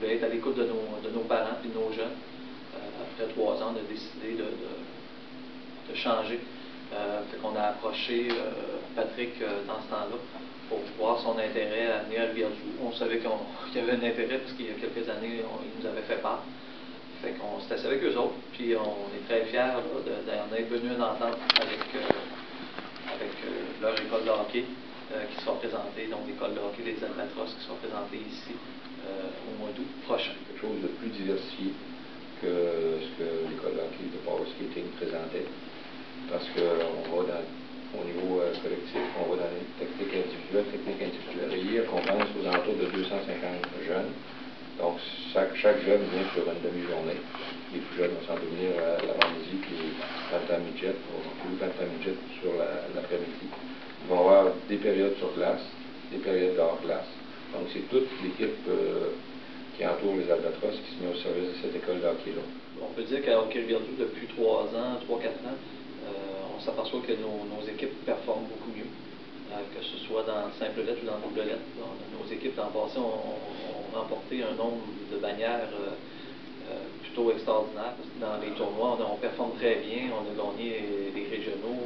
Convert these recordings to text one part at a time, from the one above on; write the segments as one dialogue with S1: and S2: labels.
S1: voulait être à l'écoute de nos parents et de nos jeunes. Après 3 ans, on a décidé de changer. Fait qu'on a approché Patrick dans ce temps-là pour voir son intérêt à venir à Rivière-du-Loup. On savait qu'il y avait un intérêt parce qu'il y a quelques années, ils nous avaient fait part. Fait qu'on s'est assis avec eux autres, puis on est très fiers d'en être venu une entente avec leur école de hockey qui sera présentée, donc l'école de hockey des Albatros qui sera présentée ici au mois d'août prochain.
S2: Quelque chose de plus diversifié que ce que l'école de hockey de power skating présentait, parce qu'on va au niveau collectif, on va dans les techniques individuelles. Et hier, on pense aux alentours de 250 jeunes. Donc, chaque jeune vient sur une demi-journée. Les plus jeunes vont s'en venir à l'avant-midi, puis les Bantam Midget, sur l'après-midi. Ils vont avoir des périodes sur glace, des périodes hors glace. Donc, c'est toute l'équipe qui entoure les Albatros qui se met au service de cette école de hockey-là.
S1: On peut dire qu'à Hockey Rivière-du-Loup, depuis 3 ans, 3-4 ans, on s'aperçoit que nos équipes performent beaucoup mieux, que ce soit dans simple lettre ou dans double lettre. Nos équipes, l'an passé, ont remporté un nombre de bannières plutôt extraordinaire. Parce que dans les tournois, on performe très bien, on a gagné les régionaux,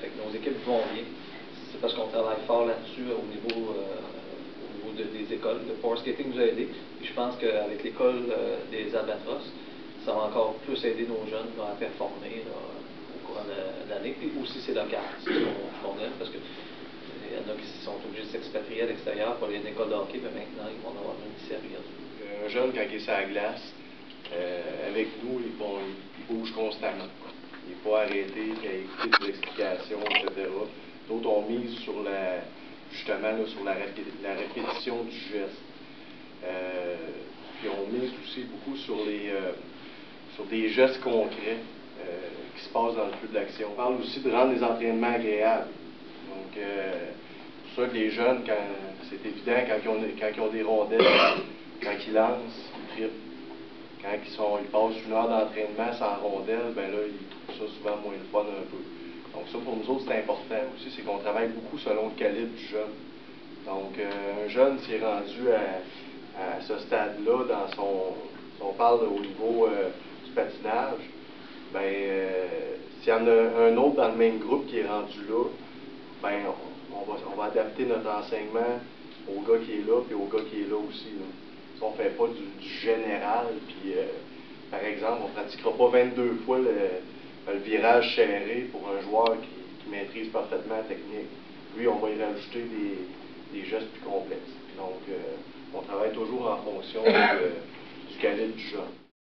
S1: fait que nos équipes vont bien. C'est parce qu'on travaille fort là-dessus au niveau des écoles. Le power skating nous a aidés. Et je pense qu'avec l'école des Albatros, ça va encore plus aider nos jeunes à performer au cours de l'année. Puis aussi, c'est local, c'est ce qu'on aime, parce qu'il y en a qui sont obligés de s'expatrier à l'extérieur pour aller à une école de hockey, mais maintenant, ils vont en avoir une ici à Rivière-du-Loup.
S3: Un jeune, quand il est sur la glace, avec nous, il bouge constamment. Il n'est pas arrêté, il a écouté des explications, etc. D'autres, on mise sur justement sur la répétition du geste. Puis on mise aussi beaucoup sur des gestes concrets qui se passent dans le feu de l'action. On parle aussi de rendre les entraînements agréables. Donc, c'est pour ça que les jeunes, c'est évident, quand ils ont des rondelles, quand ils lancent, ils trippent. Quand ils passent 1 heure d'entraînement sans rondelle, ben là, ils trouvent ça souvent moins le fun un peu. Donc ça, pour nous autres, c'est important aussi, c'est qu'on travaille beaucoup selon le calibre du jeune. Donc, un jeune, s'il est rendu à ce stade-là, si on parle au niveau du patinage, ben, s'il y en a un autre dans le même groupe qui est rendu là, ben, on va adapter notre enseignement au gars qui est là, puis au gars qui est là aussi. Là. Si on ne fait pas du général, puis par exemple, on ne pratiquera pas 22 fois le virage serré pour un joueur qui maîtrise parfaitement la technique. Lui, on va y rajouter des gestes plus complexes. Donc, on travaille toujours en fonction du calibre du jeune.